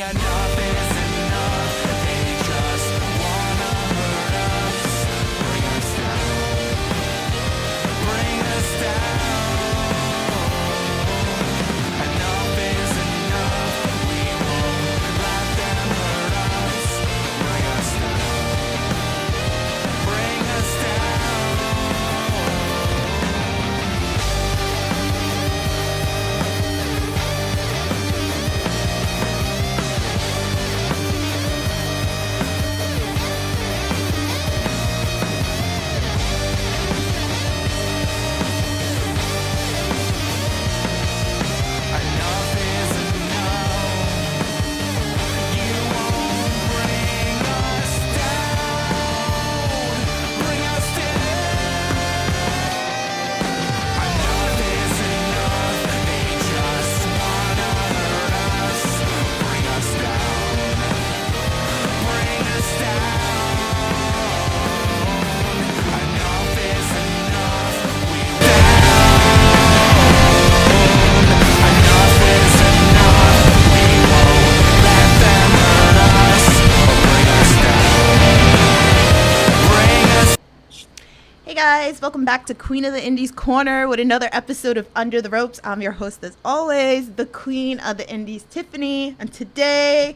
enough is enough. They just wanna hurt us, bring us down, bring us down. Enough is enough. We won't let them hurt us, bring us down, bring us down. Enough is enough. You won't bring us down, bring us down. Enough is enough. They just wanna hurt us, bring us down, bring us down. Enough is enough. We Enough is enough. We won't let them hurt us or bring us down. Bring us. Hey guys, welcome back to Queen of the Indies Corner with another episode of Under the Ropes. I'm your host as always, the Queen of the Indies, Tiffany, and today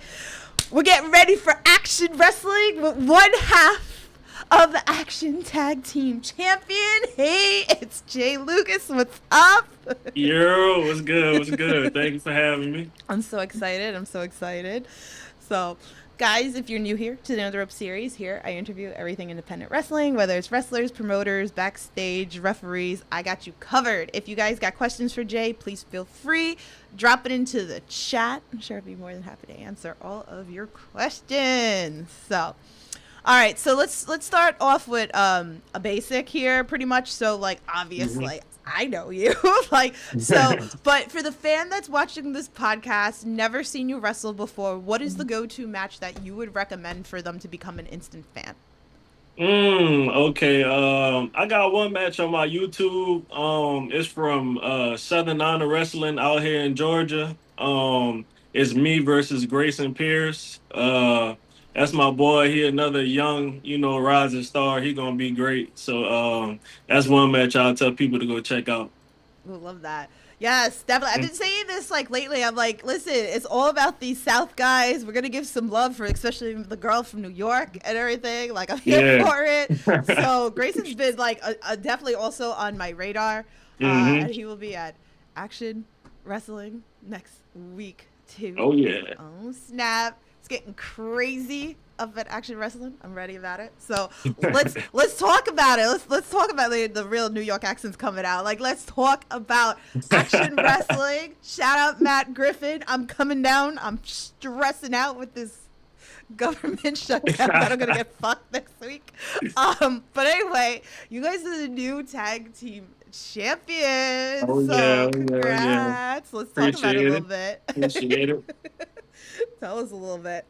we're getting ready for action wrestling with one half of the Action Tag Team Champion. Hey, it's Jay Lucas. What's up? Yo, what's good? What's good? Thank you for having me. I'm so excited. So, guys, if you're new here to the Under the Rope series, here I interview everything independent wrestling, whether it's wrestlers, promoters, backstage, referees. I got you covered. If you guys got questions for Jay, please feel free. Drop it into the chat. I'm sure I'd be more than happy to answer all of your questions. So, all right, so let's start off with a basic here, pretty much. So, like, obviously, I know you, like, so. But for the fan that's watching this podcast, never seen you wrestle before, what is the go-to match that you would recommend for them to become an instant fan? Okay. I got one match on my YouTube. It's from Southern Honor Wrestling out here in Georgia. It's me versus Grayson Pierce. That's my boy. He another young, rising star. He gonna be great. So that's one match I'll tell people to go check out. Ooh, love that. Yes, definitely. I've been saying this like lately. I'm like, listen, it's all about these South guys. We're gonna give some love for, especially the girl from New York and everything. Like, I'm here Yeah. for it. So Grayson's been like definitely also on my radar, Mhm. and he will be at Action Wrestling next week too. Oh yeah. Oh snap! It's getting crazy up at Action Wrestling. I'm ready about it. So let's talk about it. Let's talk about the real New York accents coming out. Like, let's talk about Action Wrestling. Shout out Matt Griffin. I'm coming down. I'm stressing out with this government shutdown that I'm gonna get fucked next week. But anyway, you guys are the new tag team champions. Oh So yeah. congrats. Let's talk about it a Appreciate little it. bit. Appreciate it. Tell us a little bit.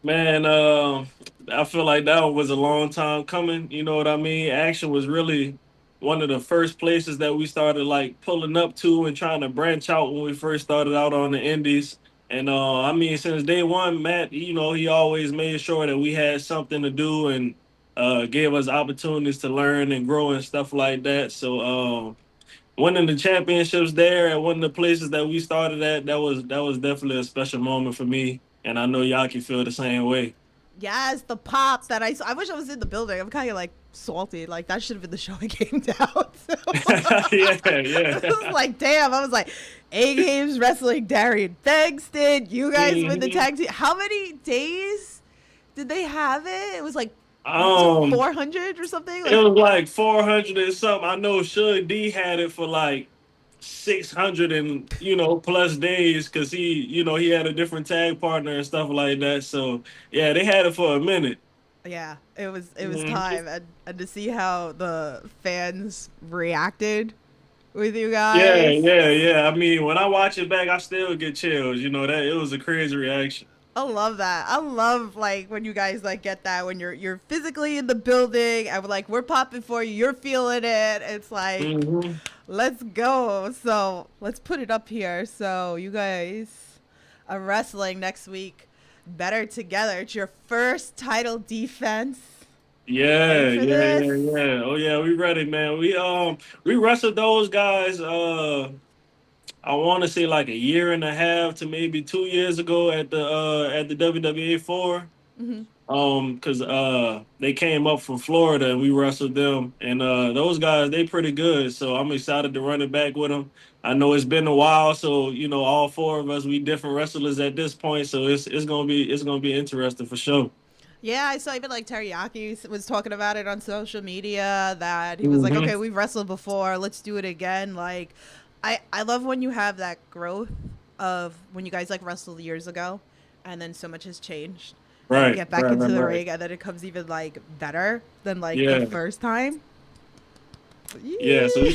Man, I feel like that was a long time coming. You know what I mean? Action was really one of the first places that we started like pulling up to and trying to branch out when we first started out on the indies. And I mean, since day one, Matt, he always made sure that we had something to do and gave us opportunities to learn and grow and stuff like that. So winning the championships there at one of the places that we started at, that was definitely a special moment for me. And I know y'all can feel the same way. Yes, the pop that I saw. I wish I was in the building. I'm kind of like salty. Like, that should have been the show I came out. Yeah, I yeah. was like, damn. I was like, A Games Wrestling, Darian Bengston. You guys win the Mhm. tag team. How many days did they have it? It was like Um, 400 or something. it Like, was like 400 and something. I know Shug D had it for like 600 and plus days because he had a different tag partner and stuff like that. So yeah, they had it for a minute. yeah, it was Mhm. time, and to see how the fans reacted with you Yeah, guys. yeah, yeah. I mean, when I watch it back, I still get chills. That it was a crazy reaction. I love that. I love like when you guys like get that when you're physically in the building and like we're popping for you, you're feeling it. It's like, Hmm. let's go. So let's put it up here. So you guys, wrestling next week. Better together. It's your first title defense. Ready Yeah, for yeah, this? yeah, yeah. Oh yeah, we ready, man. We wrestled those guys. I want to say like a year and a half to maybe 2 years ago at the WWE four. Hmm. Because they came up from Florida and we wrestled them, and those guys they pretty good. So I'm excited to run it back with them. I know it's been a while, so you know all four of us we different wrestlers at this point, so it's gonna be interesting for sure. Yeah, I saw even like Teriyaki was talking about it on social media that he was like, Hmm. okay, we've wrestled before, let's do it again. Like, I love when you have that growth of when you guys like wrestled years ago, and then so much has changed, and you Right, get back right, right, into the right. ring, and then it comes even like better than like the Yeah, first time. yeah. So Yee.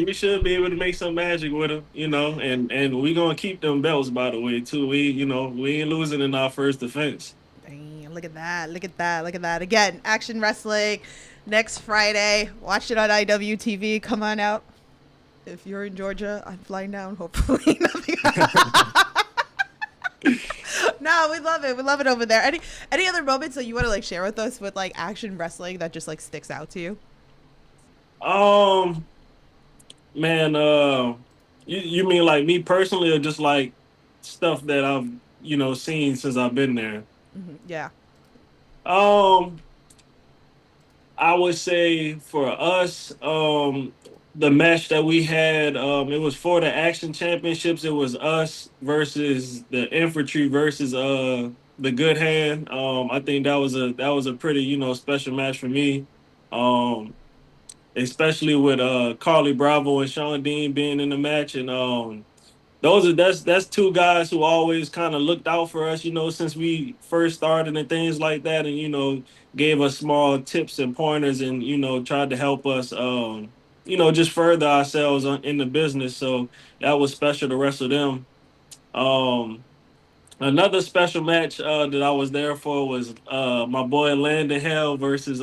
we should be able to make some magic with them, you know, and we gonna keep them belts by the way too. We ain't losing in our first defense. Damn, look at that. Look at that. Look at that. Again, action wrestling next Friday. Watch it on IWTV. Come on out. If you're in Georgia, I'm flying down. Hopefully, nothing. No, we love it. We love it over there. Any other moments that you want to like share with us with like action wrestling that just like sticks out to you? Um, Man, you mean like me personally, or just like stuff that I've seen since I've been there? Hmm. Yeah. Um, I would say for us, the match that we had, it was for the Action Championships. It was us versus the Infantry versus the Good Hand. I think that was a pretty special match for me. Um, Especially with Carly Bravo and Sean Dean being in the match, and that's two guys who always kind of looked out for us, since we first started and things like that, and gave us small tips and pointers, and tried to help us, just further ourselves in the business. So that was special to wrestle them. Um, Another special match that I was there for was my boy Landon Hell versus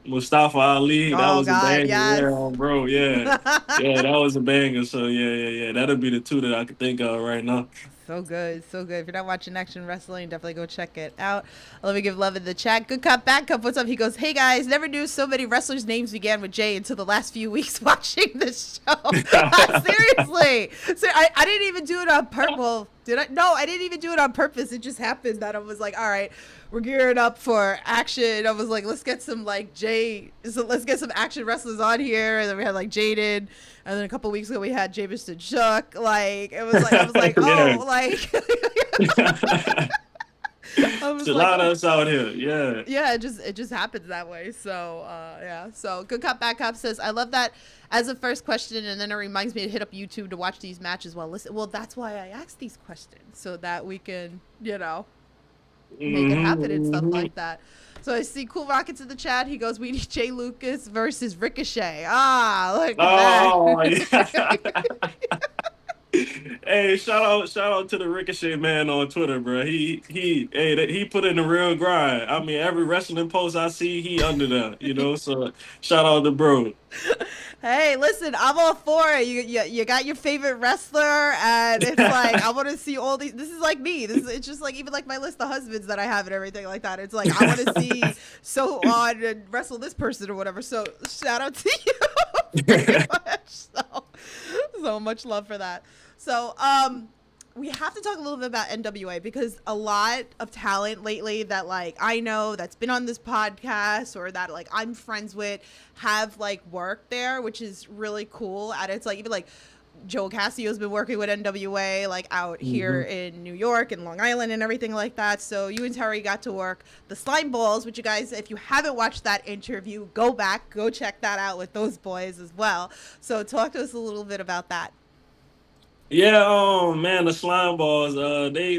Mustafa Ali. That Oh was a God, banger, yes. yeah, bro. Yeah, yeah, that was a banger. So yeah, yeah, yeah. That'll be the two that I could think of right now. So good, so good. If you're not watching Action Wrestling, definitely go check it out. Let me give love in the chat. Good Cup, Bad Cup, what's up? He goes, hey guys, never knew so many wrestlers' names began with J until the last few weeks watching this show. Seriously. I didn't even do it on purpose. Well, did I? No, I didn't even do it on purpose. It just happened that I was like, all right, we're gearing up for action. I was like, let's get some like so let's get some action wrestlers on here. And then we had like Jaden. And then a couple weeks ago we had Jameson Chuck. Like it was like I was like, Yeah. oh, like I was A like, lot of oh, us out here. Yeah. yeah, it just happens that way. So yeah. So Good Cop Bad Cop says, I love that as a first question, and then it reminds me to hit up YouTube to watch these matches while listen. Well, that's why I ask these questions so that we can, make it happen and stuff Hmm. like that. So I see Cool Rockets in the chat. He goes, "We need Jay Lucas versus Ricochet." Ah, look at Oh that. yeah. Hey, shout out to the Ricochet man on Twitter, bro. He put in the real grind. I mean, every wrestling post I see, he under there, So shout out to bro. Hey, listen, I'm all for it. You got your favorite wrestler, and it's like I want to see all these. This is like me. It's just like even like my list of husbands that I have and everything like that. It's like I want to see so on and wrestle this person or whatever. So shout out to you, pretty much. So much love for that. So we have to talk a little bit about NWA because a lot of talent lately that like I know that's been on this podcast or that like I'm friends with have like worked there, which is really cool. And it's like even like Joe Cassio's been working with NWA like out here Hmm. in New York and Long Island and everything like that. So you and Terry got to work the Slime Balls, which you guys, if you haven't watched that interview, go back, go check that out with those boys as well. So talk to us a little bit about that. Yeah, man, the slime balls,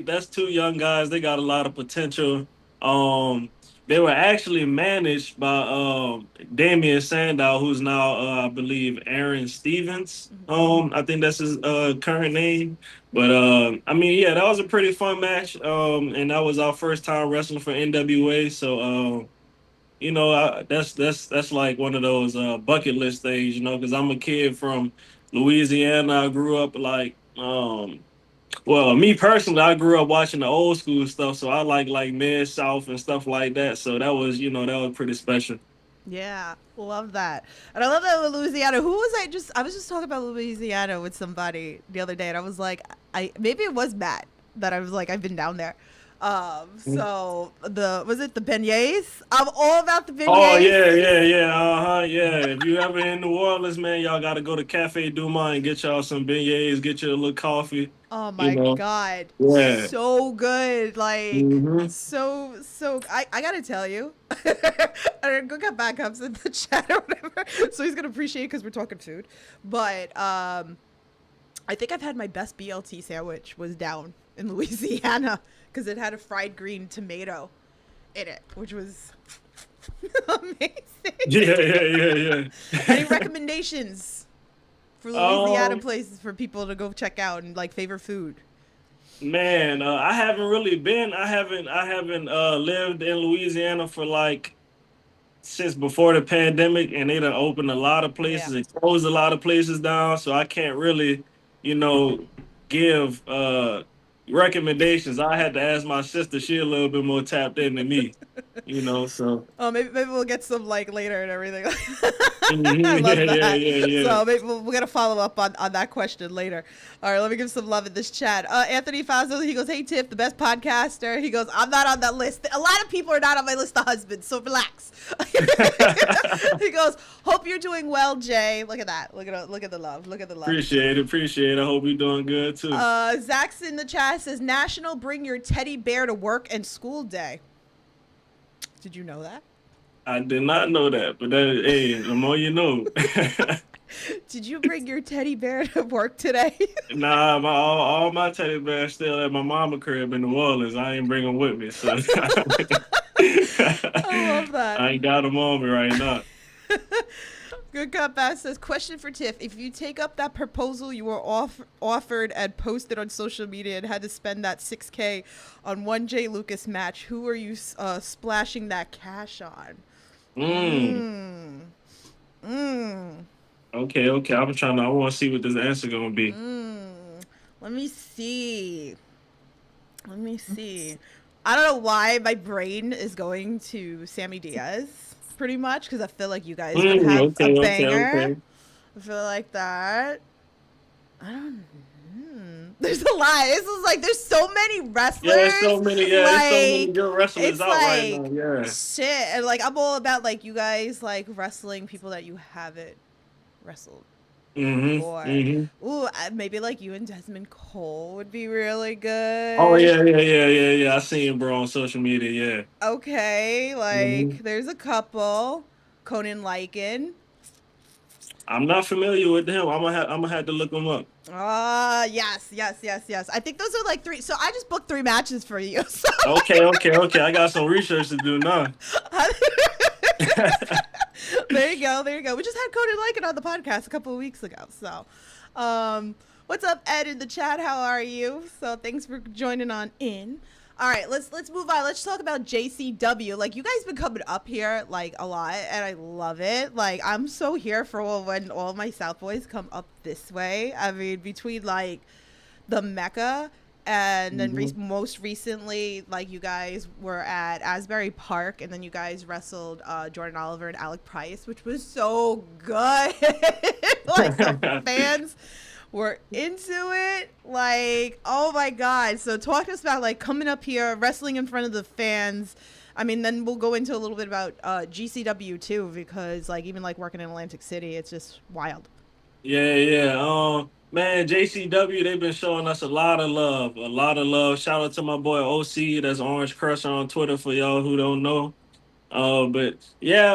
that's two young guys. They got a lot of potential. Um, they were actually managed by Damian Sandow, who's now I believe Aaron Stevens. I think that's his current name. But I mean, yeah, that was a pretty fun match. And that was our first time wrestling for NWA. So that's like one of those bucket list things, because I'm a kid from Louisiana. I grew up like Well, me personally, I grew up watching the old school stuff, so I like Mid South and stuff like that. So that was, that was pretty special. Yeah, love that. And I love that with Louisiana. Who was I was just talking about Louisiana with somebody the other day and I was like I maybe it was Matt that I was like I've been down there. So the was it the beignets? I'm all about the Oh beignets. yeah, yeah, yeah, yeah. If you ever in New Orleans, man, y'all got to go to Cafe Du Monde and get y'all some beignets, get you a little coffee. Oh You my know, god. yeah. So good. Like Hmm. so I gotta tell you. And go get backups in the chat or whatever. So he's gonna appreciate it because we're talking food. But I think I've had my best BLT sandwich was down in Louisiana because it had a fried green tomato in it, which was amazing. Yeah, yeah, yeah, Any yeah. recommendations for Louisiana um, places for people to go check out and like favorite food? Man, I haven't really been. I haven't lived in Louisiana for like since before the pandemic, and they done opened a lot of Yeah. places and closed a lot of places down. So I can't really, you know, give recommendations. I had to ask my sister; she a little bit more tapped in than me, So Oh, maybe we'll get some like later and everything. I mhm, yeah, love yeah, that. yeah, yeah. So maybe we're gonna follow up on that question later. All right, let me give some love in this chat. Anthony Fazio, he goes, "Hey Tiff, the best podcaster." He goes, "I'm not on that list. A lot of people are not on my list of husbands, so relax." He goes, "Hope you're doing well, Jay." Look at that. Look at the love. Look at the love. Appreciate it, appreciate it. I hope you're doing good too. Zach's in the chat says National Bring Your Teddy Bear to Work and School Day. Did you know that? I did not know that, but that, hey, the more you know. Did you bring your teddy bear to work today? Nah, all my teddy bears still at my mama crib in New Orleans. I ain't bring them with me, so I love that. I ain't got them on me right now. Good Cop Bass says, question for Tiff. If you take up that proposal you were offered and posted on social media and had to spend that 6K on one J Lucas match, who are you splashing that cash on? Mm, Mmm. Mmm. okay, okay. I want to see what this answer gonna be. Mmm. Let me see. Let me see. I don't know why my brain is going to Sammy Diaz pretty much because I feel like you guys would have a Okay, okay, banger. okay. I feel like that. I don't. There's a lot. This is like there's so many wrestlers. Yeah, there's so many Like good wrestlers it's out right now. like Yeah. shit. And like I'm all about like you guys like wrestling people that you haven't wrestled before. Mm-hmm. Ooh, maybe like you and Desmond Cole would be really Oh good. yeah, yeah, yeah, yeah, yeah. I seen bro on social media. Yeah. Okay, like Hmm. there's a couple. Conan Lycan. I'm not familiar with him. I'm gonna have to look him up. Ah, yes, yes, yes, yes. I think those are like three. So I just booked three matches for you. So Okay, okay, okay. I got some research to do now. there you go, there you go. We just had Conan Lycan on the podcast a couple of weeks ago. So, what's up, Ed in the chat? How are you? So thanks for joining on in. All right, let's move on. Let's talk about JCW. Like you guys been coming up here like a lot, and I love it. Like I'm so here for when all my South boys come up this way. I mean, between like the Mecca and then Mhm. most recently, like you guys were at Asbury Park, and then you guys wrestled Jordan Oliver and Alec Price, which was so good. Like the fans were into it. Like, oh my god! So talk to us about like coming up here, wrestling in front of the fans. I mean, then we'll go into a little bit about GCW too, because like even like working in Atlantic City, it's just wild. Yeah, yeah. Man, JCW, they've been showing us a lot of love, a lot of love. Shout out to my boy OC, that's Orange Crusher on Twitter for y'all who don't know. But yeah,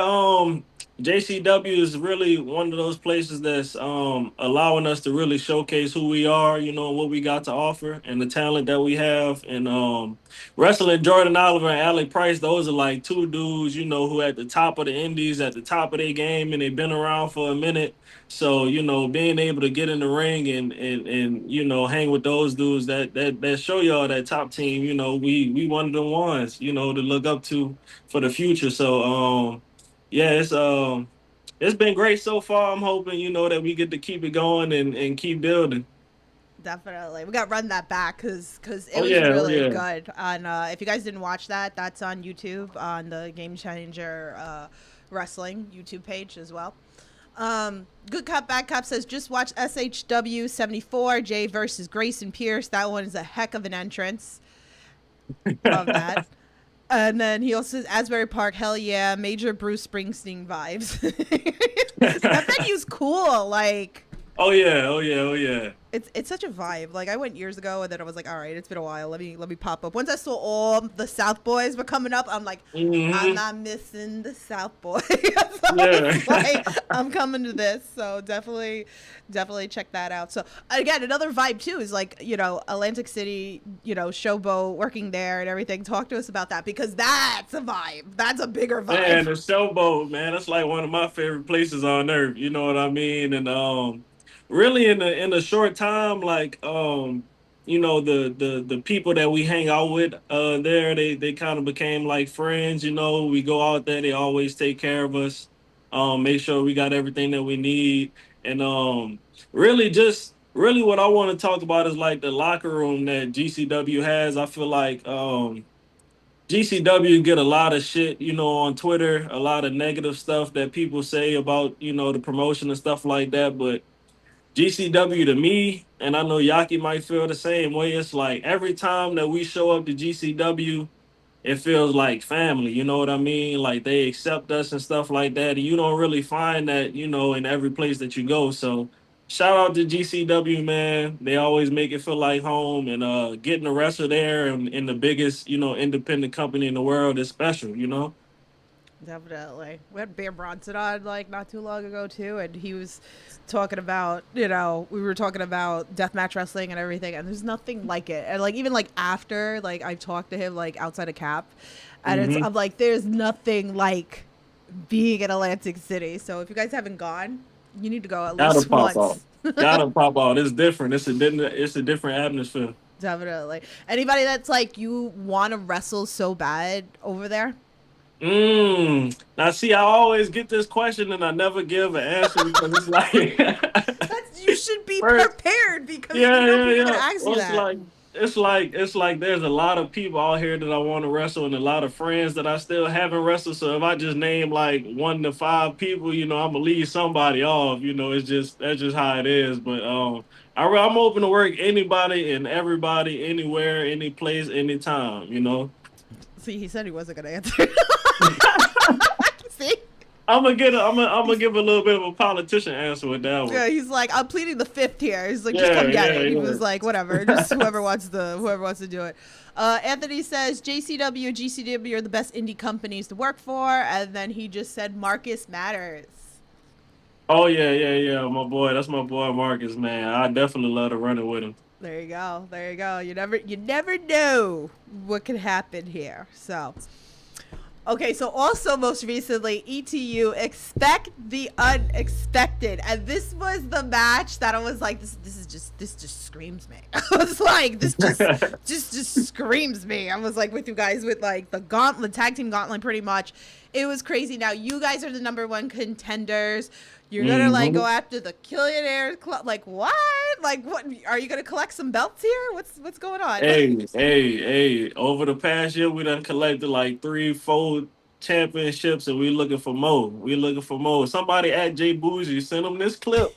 JCW is really one of those places that's allowing us to really showcase who we are, what we got to offer and the talent that we have. And wrestling Jordan Oliver and Alec Price, those are like two dudes, who at the top of the indies, at the top of their game, and they've been around for a minute. So, being able to get in the ring and hang with those dudes that show y'all that top team, we one of the ones, to look up to for the future. So yeah, it's been great so far. I'm hoping, that we get to keep it going and keep building. Definitely. We got to run that back because it Oh was yeah, oh really yeah. good. And if you guys didn't watch that, that's on YouTube on the Game Changer Wrestling YouTube page as well. Good Cop, Bad Cop says just watch SHW 74, Jay versus Grayson Pierce. That one is a heck of an entrance. Love that. And then he also says Asbury Park, hell yeah, major Bruce Springsteen vibes. That venue's cool. Like, Oh yeah, oh yeah, oh yeah. it's such a vibe. Like I went years ago, and then I was like, all right, it's been a while. Let me pop up. Once I saw all the South Boys were coming up, I'm like, I'm Hmm. not missing the South Boys. So it's Yeah. like I'm coming to this. So definitely check that out. So again, another vibe too is like Atlantic City, Showboat working there and everything. Talk to us about that because that's a vibe. That's a bigger Man, vibe. the Showboat, man, that's like one of my favorite places on earth. You know what I mean? And really in a short time, like the people that we hang out with there, they kind of became like friends. We go out there, they always take care of us, make sure we got everything that we need, and really what I want to talk about is like the locker room that GCW has. I feel like GCW get a lot of shit, on Twitter, a lot of negative stuff that people say about, the promotion and stuff like that. But GCW to me, and I know Yaki might feel the same way, it's like every time that we show up to GCW, it feels like family. You know what I mean? Like they accept us and stuff like that. And you don't really find that, in every place that you go. So shout out to GCW, man. They always make it feel like home, and getting a wrestler there and in the biggest, independent company in the world is special. Definitely. We had Bear Bronson on like not too long ago too, and he was talking about, we were talking about deathmatch wrestling and everything, and there's nothing like it. And like even like after like I've talked to him like outside of Cap, and Hmm. I'm like, there's nothing like being in Atlantic City. So if you guys haven't gone, you need to go at Gotta least pop out. once. Gotta pop out. It's different. It's a different atmosphere. Definitely. Anybody that's like you want to wrestle so bad over there? Now see, I always get this question and I never give an answer because it's like That's you should be first. prepared because Yeah, yeah, people are gonna yeah. ask you Well, it's that. like it's like there's a lot of people out here that I want to wrestle and a lot of friends that I still haven't wrestled. So if I just name like 1 to 5 people, I'm gonna leave somebody off. That's just how it is. But I'm open to work anybody and everybody, anywhere, any place, anytime. See, he said he wasn't gonna answer. See? I'm gonna give a little bit of a politician answer with that one. Yeah, he's like, I'm pleading the fifth here. He's like, just Yeah, come get yeah, it. He yeah. was like, whatever, just whoever wants to do it. Anthony says JCW, GCW are the best indie companies to work for, and then he just said Marcus matters. Oh yeah, yeah, yeah. My boy, that's my boy Marcus, man. I definitely love to run it with him. There you go. There you go. You never know what could happen here. So okay, so also most recently, ETU expect the unexpected, and this was the match that I was like, this just screams me. I was like, this just screams me. I was like with you guys with like the gauntlet, tag team gauntlet, pretty much. It was crazy. Now you guys are the #1 contenders. You're gonna like Hmm. go after the Killionaires Club. Like what? Like what? Are you gonna collect some belts here? What's going on? Hey, hey, hey! Over the past year, we done collected like 3, 4 championships, and we looking for more. We looking for more. Somebody at Jay Bougie send him this clip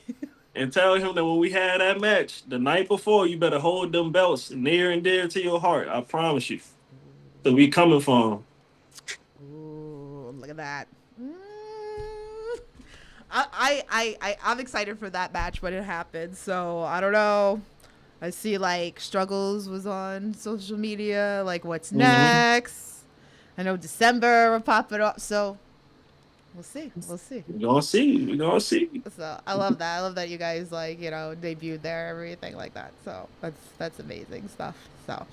and tell him that when we had that match the night before, you better hold them belts near and dear to your heart. I promise you. So we coming for him. Ooh, look at that. I'm excited for that match when it happens. So I don't know. I see like struggles was on social media. Like what's Hmm. next? I know December will pop it up. So we'll see. We'll see. We gonna see. We gonna see. So I love that. I love that you guys like debuted there, everything like that. So that's amazing stuff. So.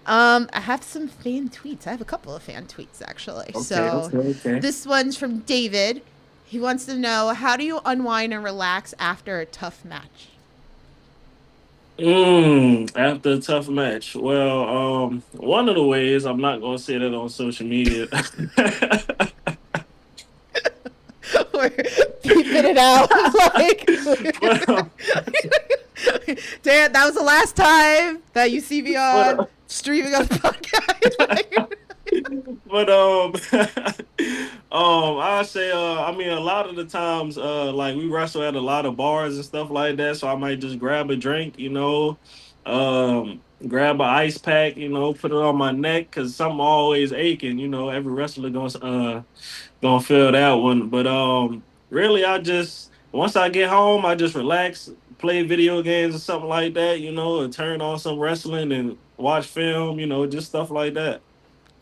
I have some fan tweets. I have a couple of fan tweets actually. Okay, So okay, okay. this one's from David. He wants to know how do you unwind and relax after a tough match? After a tough match. Well, one of the ways, I'm not gonna say that on social media. We're beeping it out. Well, Dan, that was the last time that you see me But on streaming on the podcast. but I say I mean a lot of the times like we wrestle at a lot of bars and stuff like that, so I might just grab a drink, grab an ice pack, put it on my neck because something always aching, every wrestler gonna feel that one. But really I just once I get home I just relax, play video games or something like that, and turn on some wrestling and watch film, just stuff like that.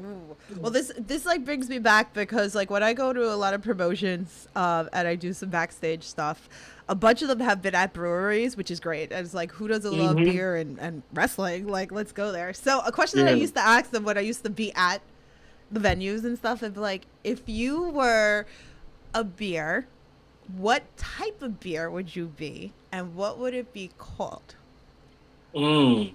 Ooh. Well, this like brings me back because like when I go to a lot of promotions, and I do some backstage stuff, a bunch of them have been at breweries, which is great. And it's like, who doesn't love Hmm. beer and wrestling? Like, let's go there. So a question that I Yeah. used to ask them when I used to be at the venues and stuff, is like, if you were a beer, what type of beer would you be, and what would it be called? Mm.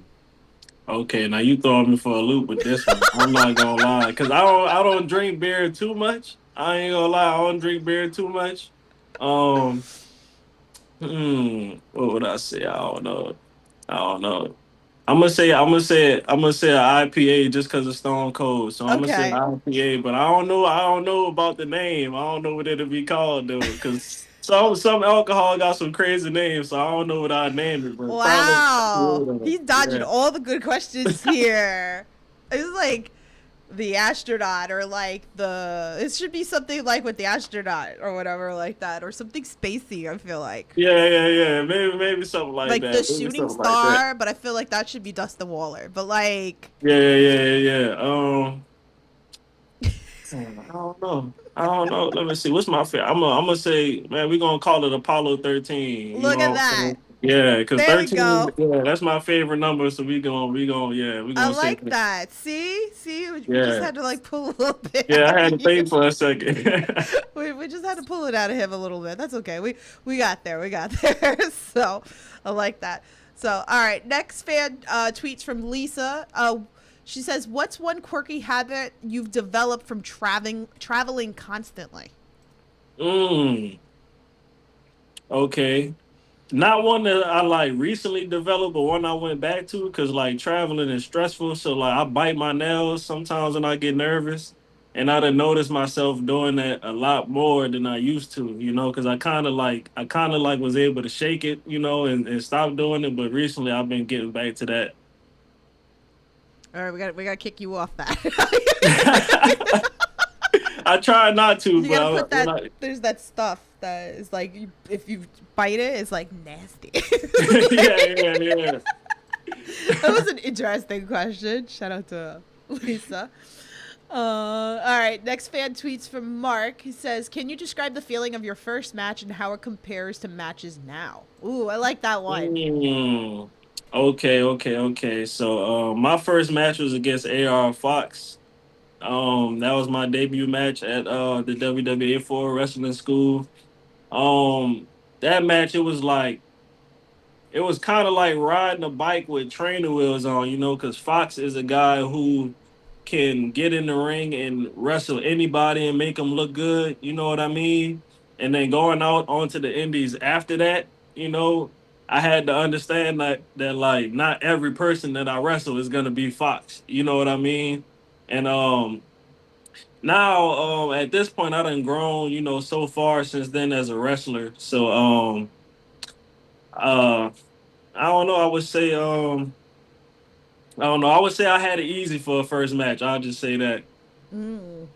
Okay, now you throwing me for a loop with this one. I'm not gonna lie, because I don't drink beer too much. I ain't gonna lie, I don't drink beer too much. Um, what would I say? I don't know. I don't know. I'm gonna say an IPA just because it's Stone Cold. So I'm gonna say an Okay. IPA, but I don't know. I don't know about the name. I don't know what it'll be called though, because some alcohol got some crazy names. So I don't know what I name it, but probably Wow. yeah. He's dodging Yeah. all the good questions here. It's like the astronaut or like it should be something like with the astronaut or whatever like that, or something spacey, I feel Yeah. Maybe something like like the that. Maybe shooting something like that. star, but I feel like that should be Dustin Waller, but like Yeah. I don't know. I don't know. Let me see. What's my favorite? I'm gonna say, man, we're gonna call it Apollo 13. You look at know, that. yeah, because There we 13, go. yeah, that's my favorite number. So yeah, we're I gonna say like that. that. See, we just Yeah, had to like pull a little bit yeah. out I of had to you. think for a second. We just had to pull it out of him a little bit. That's okay. We got there. We got there. So I like that. So all right, next fan tweets from Lisa. She says, "What's one quirky habit you've developed from traveling constantly?" mm, okay. Not one that I like recently developed, but one I went back to because like traveling is stressful. So like I bite my nails sometimes when I get nervous, and I done noticed myself doing that a lot more than I used to. Because I kind of like was able to shake it, and stop doing it. But recently I've been getting back to that. All right, we got to kick you off that. I try not to, You but got to put when that. I There's that stuff that is like if you bite it, it's like nasty. yeah. That was an interesting question. Shout out to Lisa. All right. Next fan tweets from Mark. He says, "Can you describe the feeling of your first match and how it compares to matches now?" Ooh, I like that one. Mm, okay. So, my first match was against AR Fox. That was my debut match at the WWE for wrestling school. Um, that match it was kind of like riding a bike with trainer wheels on, because Fox is a guy who can get in the ring and wrestle anybody and make them look good. You know what I mean? And then going out onto the indies after that, I had to understand that like not every person that I wrestle is gonna be Fox. You know what I mean? And now at this point I done grown, so far since then as a wrestler. So uh I don't know. I don't know. I would say I had it easy for a first match. I'll just say that. Mm.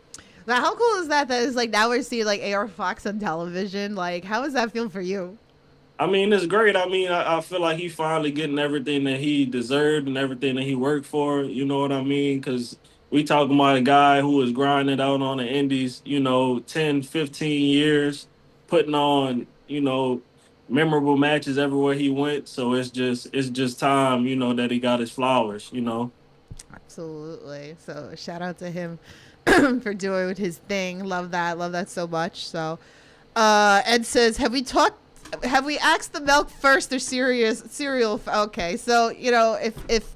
Now, how cool is that? That is like now we're seeing like AR Fox on television. Like, how does that feel for you? I mean, it's great. I mean, I feel like he finally getting everything that he deserved and everything that he worked for. You know what I mean? Because we talking about a guy who was grinding out on the indies, 10, 15 years, putting on, memorable matches everywhere he went. So it's just time, that he got his flowers. Absolutely. So shout out to him for doing his thing. Love that. Love that so much. So Ed says, have we asked the milk first or cereal? Okay. So, if this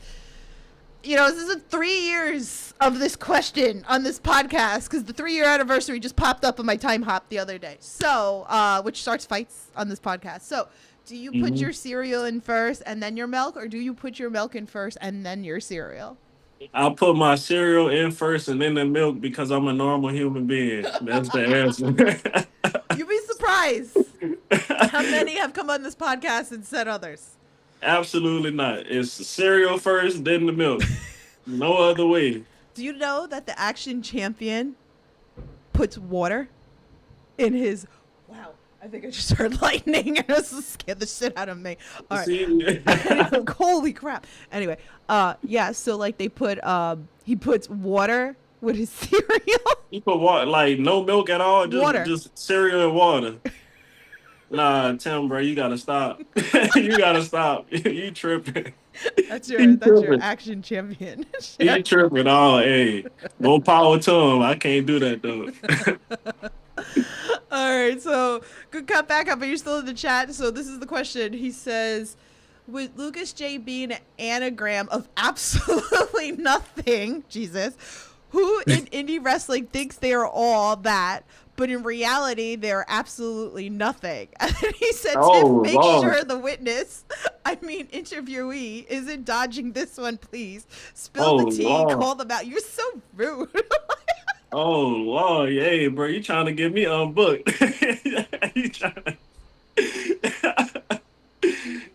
is 3 years of this question on this podcast because the 3-year anniversary just popped up on my time hop the other day. So, which starts fights on this podcast. So, Do you put Hmm. your cereal in first and then your milk, or do you put your milk in first and then your cereal? I'll put my cereal in first and then the milk because I'm a normal human being. That's the answer. You'd be surprised how many have come on this podcast and said others. Absolutely not. It's cereal first, then the milk. No other way. Do you know that the Action Champion puts water in his? Wow, I think I just heard lightning and it scared the shit out of me. All right. See, Holy crap. Anyway, yeah, so like they put he puts water with his cereal. you put water, like no milk at all, just Water. just cereal and water. Nah, Tim, bro, you gotta stop. You gotta stop. You tripping. You That's your tripping. Action Champion. You tripping. Oh, hey, more power to him. I can't do that though. All right, so good cut back up, but you're still in the chat. So this is the question. He says, "Would Lucas J be an anagram of absolutely nothing?" Jesus, who in indie wrestling thinks they are all that, but in reality they're absolutely nothing. And then he said, "Tiff, Oh, make Lord. sure the witness, I mean interviewee, isn't dodging this one, please. Spill Oh, the tea, Lord. call them out." You're so rude. Oh, Lord. Hey, bro, you trying to get me unbooked. You trying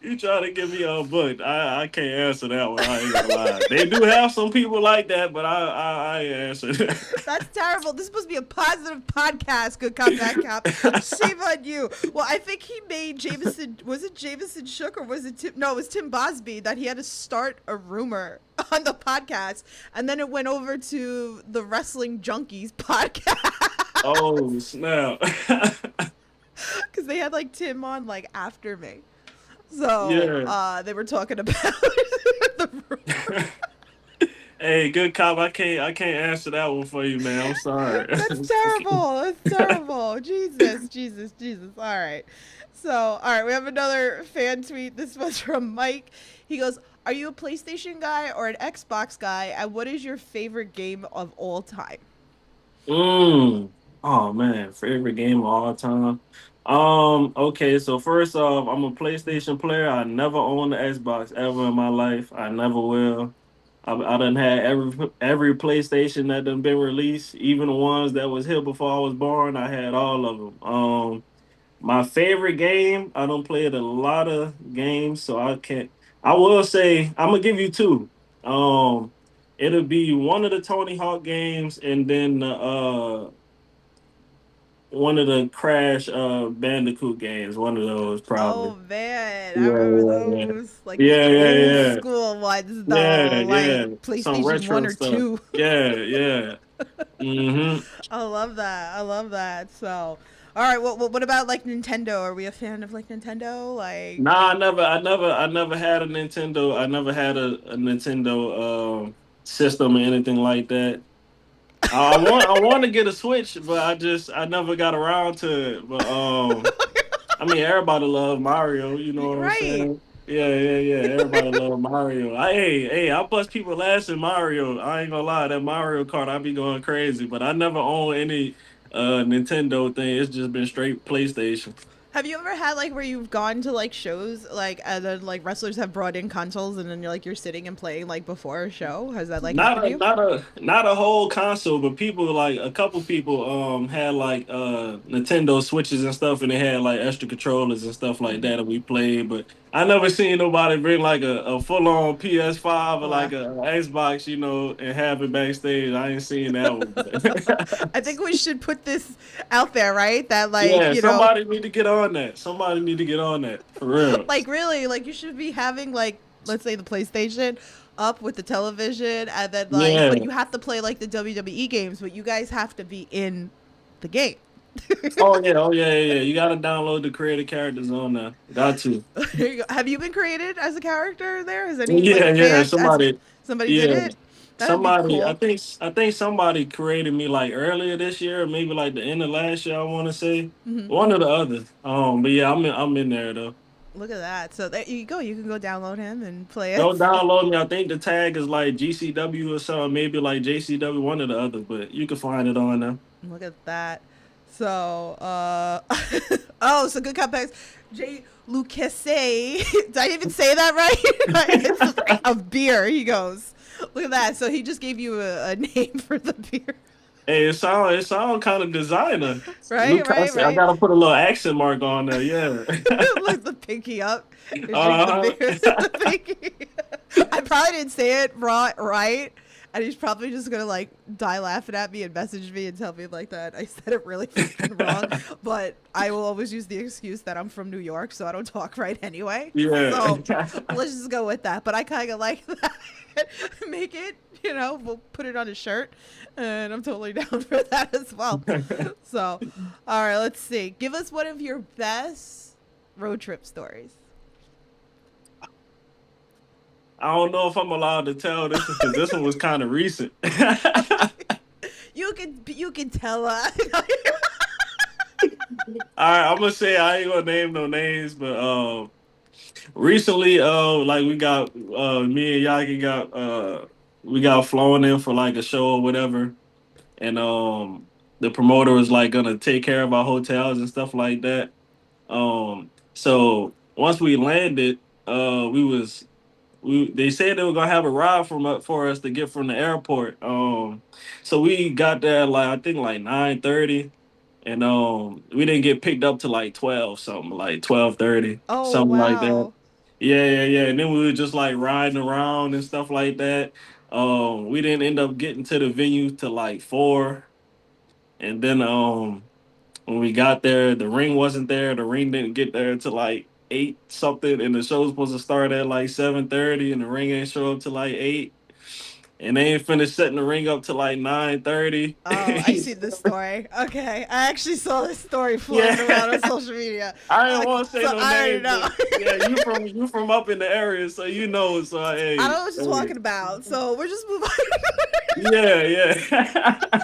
You trying to get me unbooked. I can't answer that one. I ain't gonna lie. They do have some people like that, but I ain't answer that. That's terrible. This is supposed to be a positive podcast. Good cop, bad cop. Shame on you. Well, I think he made Jameson. Was it Jameson Shook or was it Tim? No, it was Tim Bosby that he had to start a rumor on the podcast, and then it went over to the Wrestling Junkies podcast Oh, snap. because they had like Tim on like after me. So Yeah. they were talking about the rumor. Hey, good cop. I can't answer that one for you, man. I'm sorry. That's terrible. That's terrible. Jesus, Jesus, Jesus. All right. So, all right, we have another fan tweet. This was from Mike. He goes, "Are you a PlayStation guy or an Xbox guy? And what is your favorite game of all time?" Mm. Oh man, favorite game of all time. Okay, so first off, I'm a PlayStation player. I never owned an Xbox ever in my life. I never will. I done had every PlayStation that done been released, even the ones that was here before I was born. I had all of them. My favorite game, I don't played a lot of games, so I can't. I will say I'm gonna give you two. Um, it'll be one of the Tony Hawk games, and then one of the Crash Bandicoot games. One of those Oh probably. man, I Yeah, remember yeah, those. Like the yeah, yeah, old yeah, school ones yeah, though, yeah. like Some PlayStation 1 retro or stuff. 2. Yeah, yeah. Mm-hmm. I love that. I love that. So, all right, what about like Nintendo? Are we a fan of like Nintendo? Like Nah, I never had a Nintendo. I never had a Nintendo system or anything like that. I want to get a Switch, but I never got around to it. But I mean everybody love Mario, you know what I'm right. saying? Yeah, yeah, yeah. Everybody love Mario. I bust people ass in Mario. I ain't gonna lie, that Mario Kart I be going crazy, but I never own any Nintendo thing. It's just been straight PlayStation. Have you ever had like where you've gone to like shows like and then like wrestlers have brought in consoles and then you're sitting and playing like before a show? Has that like Not happened to a you? not a not a whole console, but people like a couple people had like Nintendo Switches and stuff, and they had like extra controllers and stuff like Hmm. that, and we played. But I never seen nobody bring like a full on PS5 or Wow. like a Xbox, and have it backstage. I ain't seen that one. But I think we should put this out there, right? That like, yeah, somebody need to get on that. Somebody need to get on that for real. like really, like you should be having like let's say the PlayStation up with the television and then like but Yeah. you have to play like the WWE games, but you guys have to be in the game. Oh yeah. Oh yeah. Yeah. Yeah. You got to download the creative characters on there. Got to. There you go. Have you been created as a character there? Has any like Yeah. Yeah. fan as Somebody. somebody did Yeah. it? That'd be Somebody, I cool. think, I think somebody created me like earlier this year, maybe like the end of last year. I want to say Hmm. one or the other. But yeah, I'm in there though. Look at that. So there you go. You can go download him and play Go it. download me. I think the tag is like GCW or something, maybe like JCW, one or the other. But you can find it on there. Look at that. So, Oh, so good comebacks. Jay Lucas. Did I even say that right? It's a beer. He goes. Look at that. So he just gave you a name for the beer. Hey, it sound kind of designer. Right, right, Lucas, I right. gotta put a little accent mark on there. Yeah. Look the pinky up. You're drinking the Uh beer with the pinky. I probably didn't say it right. And he's probably just gonna like die laughing at me and message me and tell me like that I said it really fucking wrong. But I will always use the excuse that I'm from New York, so I don't talk right anyway. yeah. So let's just go with that. But I kind of like that. Make it, we'll put it on a shirt, and I'm totally down for that as well. So, all right, let's see. Give us one of your best road trip stories. I don't know if I'm allowed to tell this one because this one was kind of recent. You can tell us. All right, I'm gonna say I ain't gonna name no names, but recently, like we got me and Yaki got we got flown in for like a show or whatever, and the promoter was like gonna take care of our hotels and stuff like that. So once we landed, we was they said they were gonna have a ride for us to get from the airport. So we got there like I think like 9:30, and we didn't get picked up to like 12 something, like 12:30, Oh something like that. wow. Yeah, yeah, yeah. And then we were just like riding around and stuff like that. We didn't end up getting to the venue till like 4, and then when we got there, the ring wasn't there. The ring didn't get there until like 8 something, and the show was supposed to start at like 7:30, and the ring ain't show up till like 8, and they ain't finished setting the ring up till like 9:30. Oh, I see this story. Okay, I actually saw this story floating Yeah, around on social media. I didn't want to say So no I already names, know. but yeah, you from up in the area, so you know. So I hey, know what she's hey. talking about. So we're just moving. Yeah, yeah,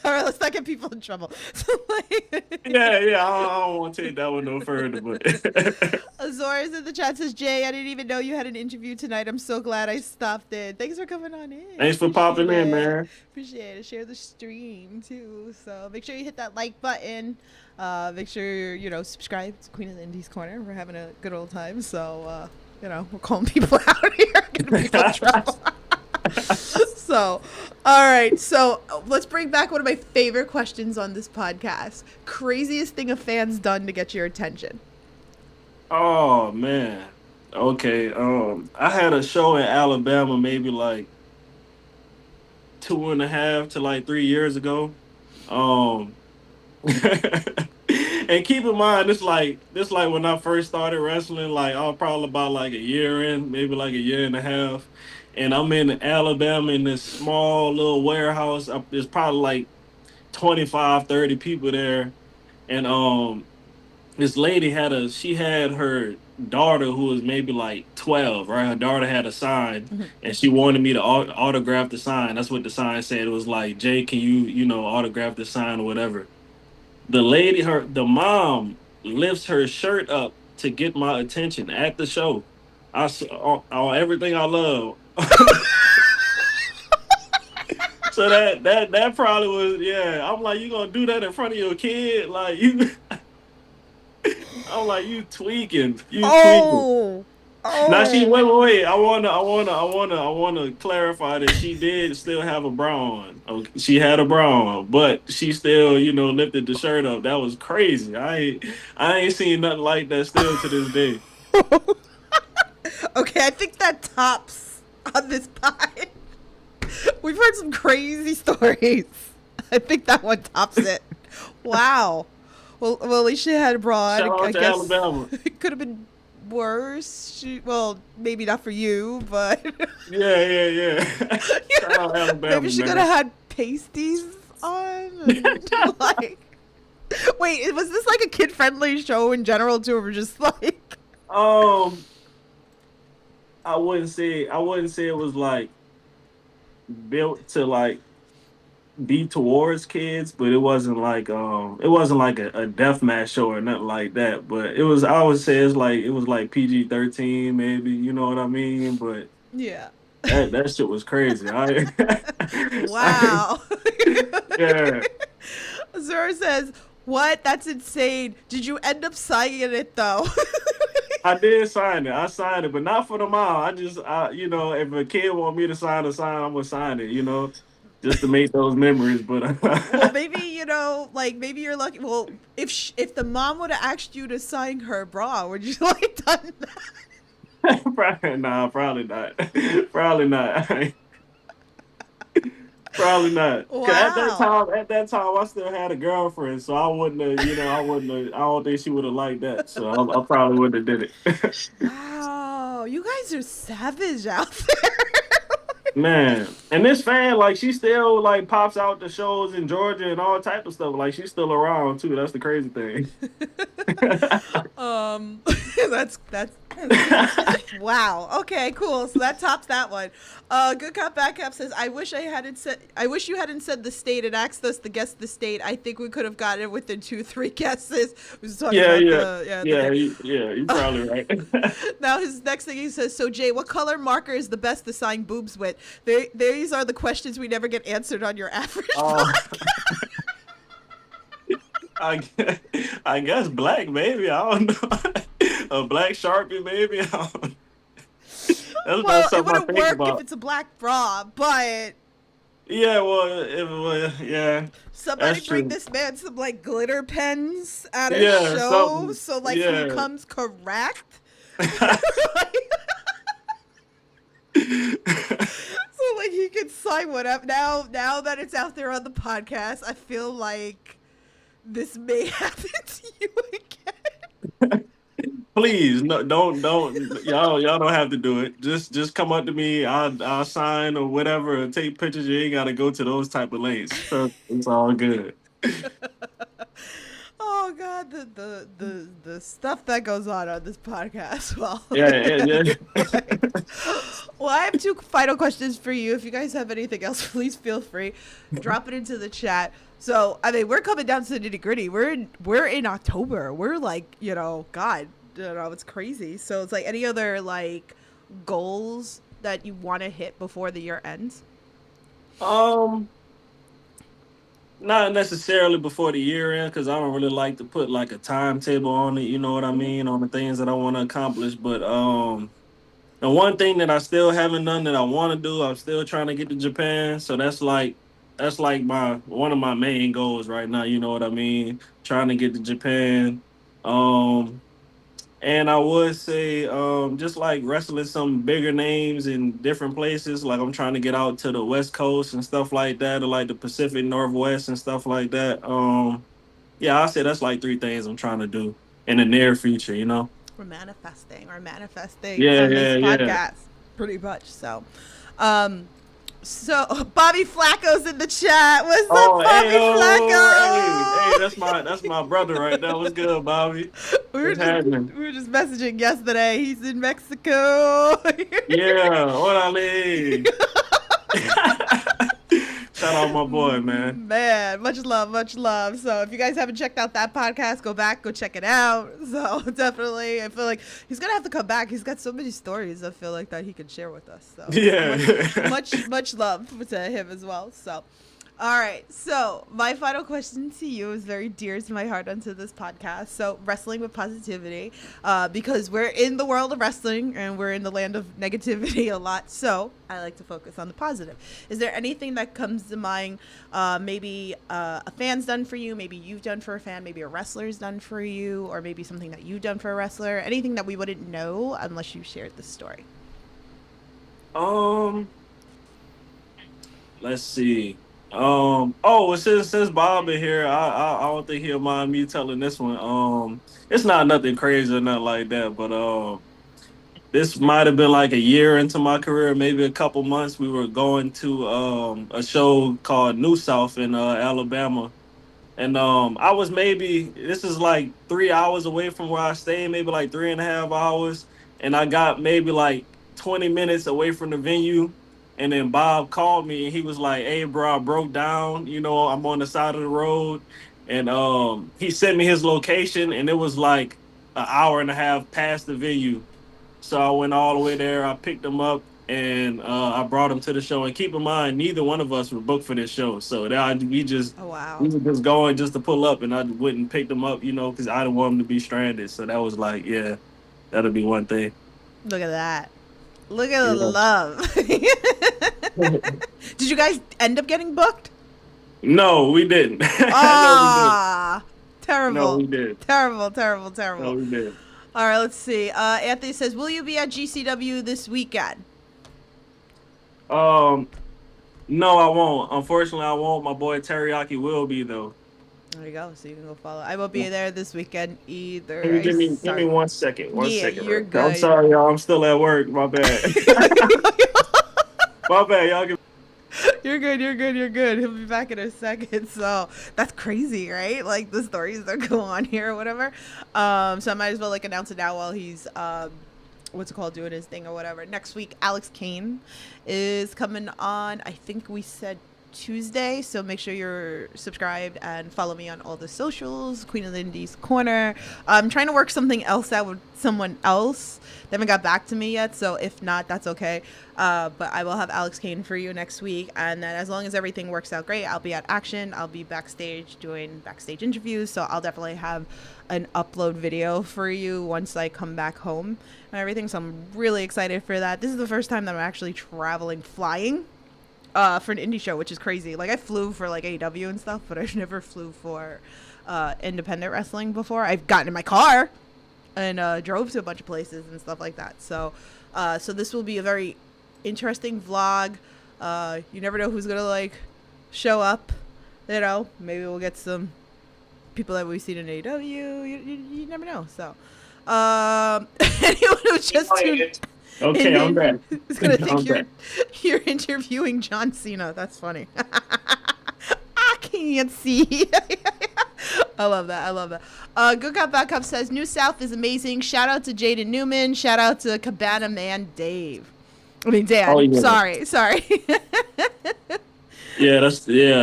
All right, let's not get people in trouble. So like, yeah, yeah. I don't want to take that one no further, but Azores in the chat says, Jay, I didn't even know you had an interview tonight. I'm so glad I stopped in. Thanks for coming on in. thanks for Appreciate popping in, it. man. Appreciate it. Share the stream too. So make sure you hit that like button. Make sure you're, subscribe to Queen of the Indies Corner. We're having a good old time. So, we're calling people out here, getting people in trouble. So, all right. So let's bring back one of my favorite questions on this podcast. Craziest thing a fan's done to get your attention. Oh man. Okay. I had a show in Alabama maybe like 2.5 to like 3 years ago. Um and keep in mind this like when I first started wrestling, like I was probably about like a year in, maybe like a year and a half. And I'm in Alabama in this small little warehouse. There's probably like 25, 30 people there. And this lady she had her daughter who was maybe like 12, right? Her daughter had a sign, Mhm. and she wanted me to autograph the sign. That's what the sign said. It was like, Jay, can you autograph the sign or whatever. The mom lifts her shirt up to get my attention at the show. On everything I love. So that probably was, yeah. I'm like, you gonna do that in front of your kid? Like you I'm like, you tweaking. Oh, Now she oh. wait. I wanna clarify that she did still have a bra on. Okay, she had a bra on, but she still, lifted the shirt up. That was crazy. I ain't seen nothing like that still to this day. Okay, I think that tops on this pod. We've heard some crazy stories. I think that one tops it. Wow. Well, at least she had a bra. Shout I out to guess Alabama. it could have been worse. Well, maybe not for you, but Yeah, yeah, yeah. Shout out maybe Alabama, she could have man. had pasties on. And, like, wait, was this like a kid-friendly show in general too, or just like? Um, I wouldn't say it was like built to like be towards kids, but it wasn't like a death match show or nothing like that. But it was I would say it was like PG-13 maybe, you know what I mean? But Yeah. that shit was crazy. I Wow. yeah. Zora says, What? That's insane. Did you end up signing it though? I did sign it. I signed it, but not for the mom. If a kid want me to sign a sign, I'm gonna sign it. Just to make those memories. But Well, maybe like maybe you're lucky. Well, if the mom would have asked you to sign her bra, would you like done that? probably not. Probably not. Probably not. Cause Wow. at that time, I still had a girlfriend, so I wouldn't have. I wouldn't have. I don't think she would have liked that. So I probably wouldn't have did it. Wow. You guys are savage out there. Man, and this fan, like, she still like pops out the shows in Georgia and all type of stuff. Like, she's still around too. That's the crazy thing. Um, that's wow. Okay, cool. So that tops that one. Good cop, bad cop says, I wish you hadn't said the state and asked us to guess the state. I think we could have gotten it within 2, 3 guesses." We was talking Yeah, about yeah, the. yeah. You probably right. Now his next thing he says, "So Jay, what color marker is the best to sign boobs with?" These are the questions we never get answered on your average. uh, I guess, I guess black, maybe. I don't know. A black sharpie, maybe. I don't, that's not Well, it something I wouldn't think work if about. it's a black bra, but Yeah, yeah, somebody that's bring true. this man some like glitter pens at a Yeah, show something. so like he Yeah. comes correct. So like he can sign whatever. Now that it's out there on the podcast, I feel like this may happen to you again. Please, no, don't, y'all don't have to do it. Just come up to me. I'll sign or whatever. Or take pictures. You ain't gotta go to those type of lengths. Trust me, it's all good. Oh god, the stuff that goes on this podcast. Well, Yeah, yeah, yeah. well, I have two final questions for you. If you guys have anything else, please feel free, drop it into the chat. So, I mean, we're coming down to the nitty gritty. We're in October. We're like, God, it's crazy. So it's like any other like goals that you want to hit before the year ends. um, Not necessarily before the year end, because I don't really like to put like a timetable on it. You know what I Hmm. mean, on the things that I want to accomplish. But the one thing that I still haven't done that I want to do, I'm still trying to get to Japan. So that's like my one of my main goals right now. You know what I mean? Trying to get to Japan. Um, and I would say just like wrestling some bigger names in different places. Like, I'm trying to get out to the West Coast and stuff like that, or like the Pacific Northwest and stuff like that. Yeah, I say that's like three things I'm trying to do in the near future. We're manifesting Yeah, on this yeah, yeah. podcast, pretty much. Um, so Bobby Flacco's in the chat. What's up, Oh, hey, Bobby hey, Flacco? that's my brother right there. What's good, Bobby? we were What's just happening? we were just messaging yesterday. He's in Mexico. Yeah, orale. Shout out my boy, man. Man, much love, much love. So if you guys haven't checked out that podcast, go back, go check it out. So definitely, I feel like he's gonna have to come back. He's got so many stories. I feel like that he could share with us. So Yeah. much love to him as well. So. All right, so my final question to you is very dear to my heart onto this podcast. So, wrestling with positivity, because we're in the world of wrestling and we're in the land of negativity a lot. So, I like to focus on the positive. Is there anything that comes to mind? Maybe a fan's done for you, maybe you've done for a fan, maybe a wrestler's done for you, or maybe something that you've done for a wrestler. Anything that we wouldn't know unless you shared the story. um, let's see. Oh, well, since Bob in here, I don't think he'll mind me telling this one. It's not nothing crazy or nothing like that, but this might have been like a year into my career, maybe a couple months. We were going to a show called New South in Alabama, and I was maybe this is like 3 hours away from where I stayed, maybe like 3.5 hours, and I got maybe like 20 minutes away from the venue. And then Bob called me and he was like, "Hey, bro, I broke down. I'm on the side of the road." And he sent me his location, and it was like an hour and a half past the venue. So I went all the way there. I picked him up, and I brought him to the show. And keep in mind, neither one of us were booked for this show, so Oh wow. we were just going just to pull up, and I wouldn't pick them up, because I didn't want them to be stranded. So that was like, yeah, that'll be one thing. Look at that. Look at the Yeah. love. Did you guys end up getting booked? No, we didn't. No, we did. Ah, No, terrible. we did. Terrible, terrible, No, terrible. we did. All right, let's see. Anthony says, will you be at GCW this weekend? Um, no, I won't. Unfortunately, I won't. My boy Teriyaki will be though. There you go. So you can go follow. I won't be there this weekend either. Can you give me Sorry. one second? One Yeah, second. you're I'm good. sorry, y'all. I'm still at work. My bad. My bad, y'all. You're good. You're good. You're good. He'll be back in a second. So that's crazy, right? Like the stories that go on here or whatever. So I might as well like announce it now while he's what's it called, doing his thing or whatever. Next week, Alex Kane is coming on. I think we said Tuesday, so make sure you're subscribed and follow me on all the socials. Queen of the Indies Corner. I'm trying to work something else out with someone else. They haven't got back to me yet, so if not, that's okay. But I will have Alex Kane for you next week, and then as long as everything works out great, I'll be at Action. I'll be backstage doing backstage interviews, so I'll definitely have an upload video for you once I come back home and everything. So I'm really excited for that. This is the first time that I'm actually traveling, flying. For an indie show, which is crazy. Like I flew for like AEW and stuff, but I've never flew for independent wrestling before. I've gotten in my car and drove to a bunch of places and stuff like that. So this will be a very interesting vlog. You never know who's gonna like show up. You know, maybe we'll get some people that we've seen in AEW. You never know. So anyone who's just tuned. Okay, I'm back. It's gonna think I'm back. you're interviewing John Cena. That's funny. I can't see. I love that. I love that. Good Cop Bad Cop says New South is amazing. Shout out to Jaden Newman. Shout out to Cabana Man Dave. I mean Dan. Oh, yeah. Sorry. Yeah,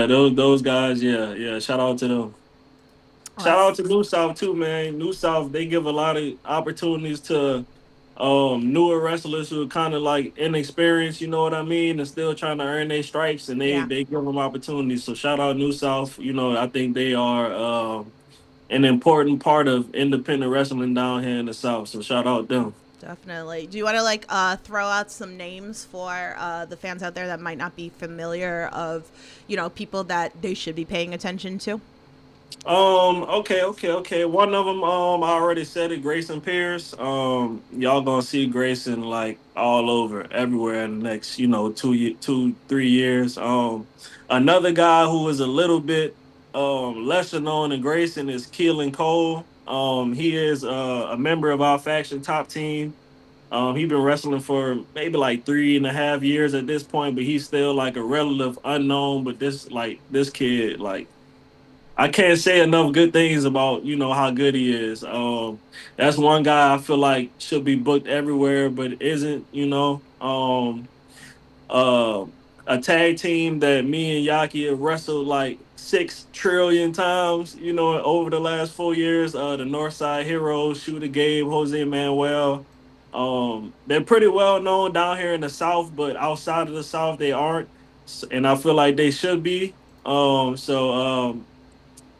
those guys. Yeah. Shout out to them. Shout out to New South too, man. New South, they give a lot of opportunities to newer wrestlers who are kind of like inexperienced, you know what I mean, and still trying to earn their stripes, and Yeah. they give them opportunities. So shout out New South. I think they are an important part of independent wrestling down here in the South. So shout out them. Definitely. Do you want to like throw out some names for the fans out there that might not be familiar of, people that they should be paying attention to? Okay. One of them, I already said it, Grayson Pierce. Y'all gonna see Grayson like all over, everywhere in the next, 2, 3 years. Another guy who is a little bit lesser known than Grayson is Keelan Cole. He is a member of our faction top team. He's been wrestling for maybe like 3.5 years at this point, but he's still like a relative unknown. But this kid, like, I can't say enough good things about how good he is. That's one guy I feel like should be booked everywhere, but isn't. Uh, a tag team that me and Yaki have wrestled like 6 trillion times. Over the last 4 years. The Northside Heroes, Shooter Gabe, Jose Manuel. They're pretty well known down here in the South, but outside of the South they aren't, and I feel like they should be.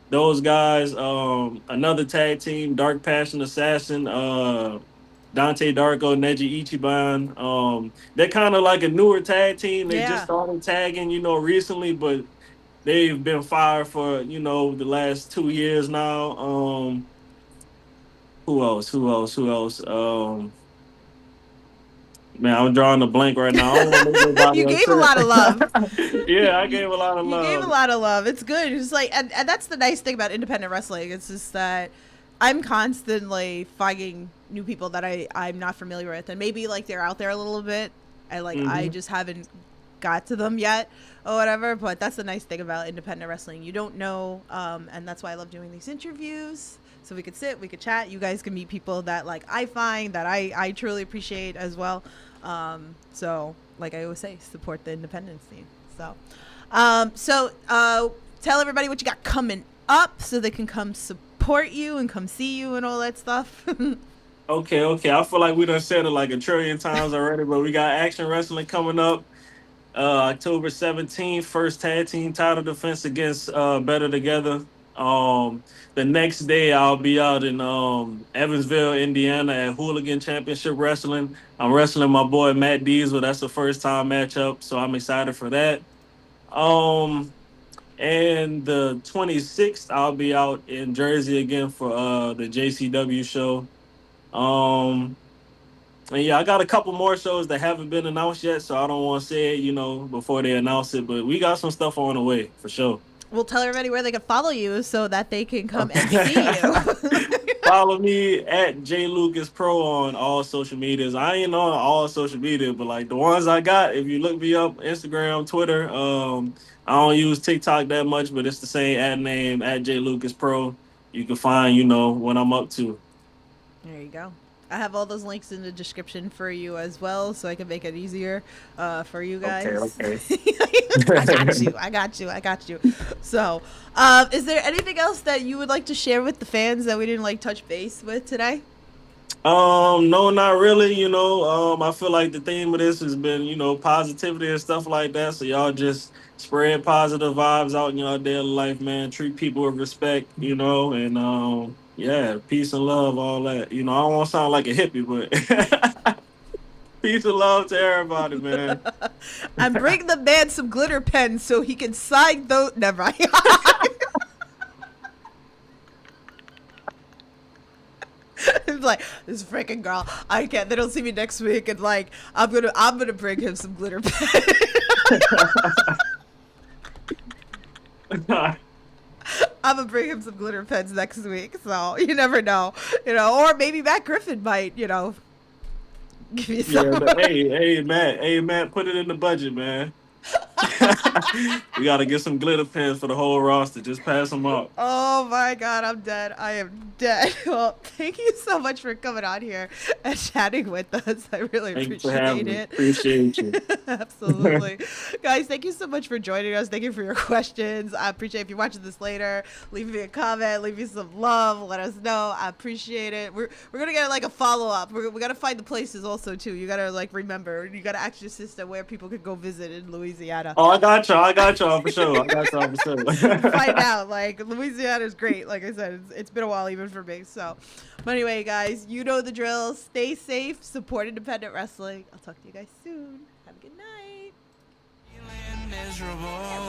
Those guys, another tag team, Dark Passion Assassin, Dante Darko, Neji Ichiban. They're kind of like a newer tag team. They just Yeah. started tagging, recently, but they've been fired for, the last 2 years now. Who else? Man, I'm drawing a blank right now. I don't want to make nobody You gave a lot of upset. love. Yeah, I gave a lot of You love. gave a lot of love. It's good. It's like, and that's the nice thing about independent wrestling. It's just that I'm constantly finding new people that I'm not familiar with, and maybe like they're out there a little bit, and like I just haven't got to them yet or whatever. But that's the nice thing about independent wrestling. You don't know, and that's why I love doing these interviews. So we could sit, we could chat. You guys can meet people that like I find that I truly appreciate as well. So like I always say, support the independent scene. So, tell everybody what you got coming up so they can come support you and come see you and all that stuff. Okay, okay. I feel like we done said it like a trillion times already, but we got Action Wrestling coming up October 17th, first tag team title defense against Better Together. Um, the next day, I'll be out in Evansville, Indiana at Hooligan Championship Wrestling. I'm wrestling my boy Matt Diesel. That's the first time matchup, so I'm excited for that. Um, and the 26th, I'll be out in Jersey again for the JCW show. Um, and yeah, I got a couple more shows that haven't been announced yet, so I don't want to say it, before they announce it. But we got some stuff on the way for sure. We'll tell everybody where they can follow you so that they can come and see Okay. you. Follow me at J Lucas Pro on all social medias. I ain't on all social media, but like the ones I got, if you look me up, Instagram, Twitter. I don't use TikTok that much, but it's the same ad name at J Lucas Pro. You can find, what I'm up to. There you go. I have all those links in the description for you as well, so I can make it easier for you Okay, guys. okay. I got you. I got you. I got you. So, is there anything else that you would like to share with the fans that we didn't like touch base with today? No, not really. I feel like the theme of this has been, positivity and stuff like that. So y'all just spread positive vibes out in your daily life, man. Treat people with respect, and yeah, peace and love, all that. I don't want to sound like a hippie, but peace and love to everybody, man. And bring the man some glitter pens so he can sign those. Never mind. It's like this freaking girl. I can't. They don't see me next week, and like I'm gonna bring him some glitter pens. I'm gonna bring him some glitter pens next week. So you never know, or maybe Matt Griffin might, give you Yeah, some. but hey, Matt, put it in the budget, man. We got to get some glitter pens for the whole roster. Just pass them out. Oh my god, I'm dead. I am dead. Well, thank you so much for coming on here and chatting with us. I really Thank you for having appreciate me. it. Appreciate you. Absolutely. Guys, thank you so much for joining us. Thank you for your questions. I appreciate if you're watching this later. Leave me a comment, leave me some love, let us know. I appreciate it. We're gonna get like a follow-up. We gotta find the places also too. You gotta like remember, you gotta ask your sister where people could go visit in Louisiana. Oh, I got y'all. I got y'all for sure. I got y'all for sure. Find out. Like Louisiana is great. Like I said, it's been a while even for me. So, but anyway, guys, you know the drill. Stay safe. Support independent wrestling. I'll talk to you guys soon. Have a good night. Feeling miserable.